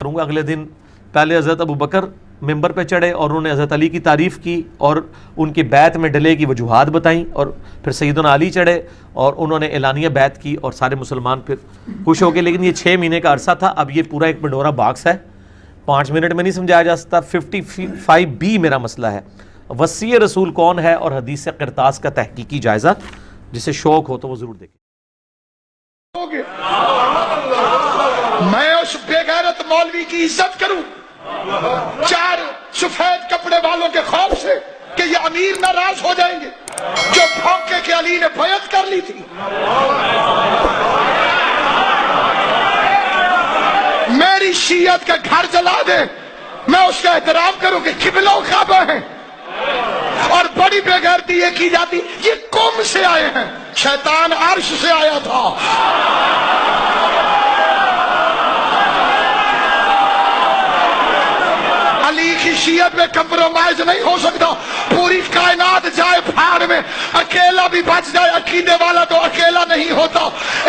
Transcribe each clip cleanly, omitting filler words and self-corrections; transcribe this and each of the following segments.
کروں گا. اگلے دن پہلے حضرت ابو بکر ممبر پہ چڑھے اور انہوں نے حضرت علی کی تعریف کی اور ان کی بیعت میں ڈلے کی وجوہات بتائیں, اور پھر سیدنا علی چڑھے اور انہوں نے اعلانیہ بیعت کی اور سارے مسلمان پھر خوش ہو گئے. لیکن یہ 6 مہینے کا عرصہ تھا. اب یہ پورا ایک پنڈورا باکس ہے, 5 منٹ میں نہیں سمجھایا جا سکتا. 55B میرا مسئلہ ہے, وصی رسول کون ہے اور حدیث قرطاس کا تحقیقی جائزہ. جسے شوق ہو تو وہ ضرور دیکھیں. میں اس بے غیرت مولوی کی عزت کروں 4 سفید کپڑے والوں کے خوف سے کہ یہ امیر ناراض ہو جائیں گے, جو بھونکے کہ علی نے بیعت کر لی تھی. میری شیعت کا گھر جلا دے, میں اس کا احترام کروں کہ قبلہ و کعبہ ہیں. اور بڑی بے غیرتی یہ کی جاتی یہ قوم سے آئے ہیں, شیطان عرش سے آیا تھا. علی کی شیعت میں کمپرومائز نہیں ہو سکتا. پوری کائنات جائے پھاڑ میں, اکیلا بھی بچ جائے عقیدے والا تو اکیلا نہیں ہوتا.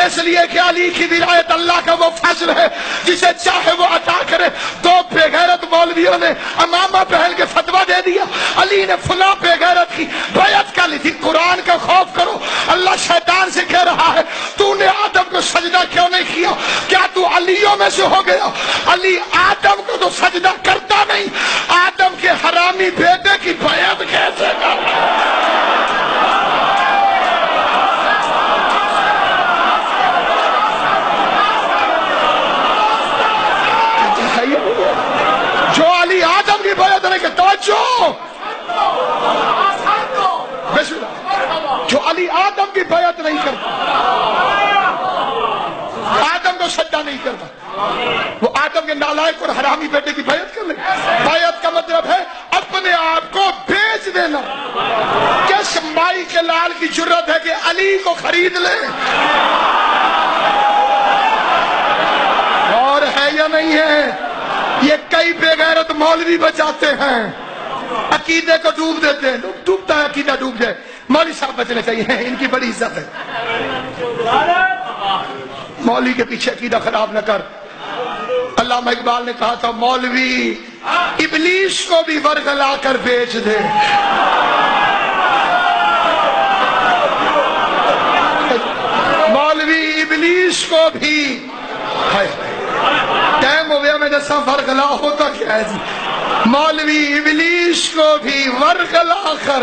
اس لیے کہ علی کی ولایت اللہ کا وہ فضل ہے جسے چاہے وہ عطا کرے. 2 بے غیرت مولویوں نے امامہ پہن کے فتویٰ دے دیا, علی نے فلاں بے غیرت کی بیعت کر لی تھی. قرآن کا خوف کرو. اللہ شیطان سے کہہ رہا ہے تو نے آدم کو سجدہ کیوں نہیں کیا؟ کیا تو علیوں میں سے ہو گیا؟ علی آدم کو تو سجدہ کرتا نہیں, آدم کے حرامی بیٹے کی بیعت کیسے کرتا؟ جو علی آدم کی بیعت نہیں کرتا, جو علی آدم کی بیعت نہیں کرتا, آدم کو سجدہ نہیں کرتا, وہ آدم کے نالائق اور حرامی بیٹے کی بیعت کر لے. بیعت کا مطلب ہے اپنے آپ کو بیچ دینا. کس مائی کے لال کی جرت ہے کہ علی کو خرید لے؟ اور ہے یا نہیں ہے؟ یہ کئی بے غیرت مولوی بچاتے ہیں, عقیدے کو ڈوب دیتے ہیں. ڈوبتا ہے عقیدہ ڈوب جائے. مولوی صاحب بچنے چاہیے, ان کی بڑی عزت ہے. مولوی کے پیچھے عقیدہ خراب نہ کر. علامہ اقبال نے کہا تھا مولوی ابلیس کو بھی ورگلا کر بیچ دے. مولوی ابلیس کو بھی, ٹائم ہو گیا میں جیسا ورگلا ہوتا کیا ہے جی. مولوی ابلیس کو بھی ورگلا کر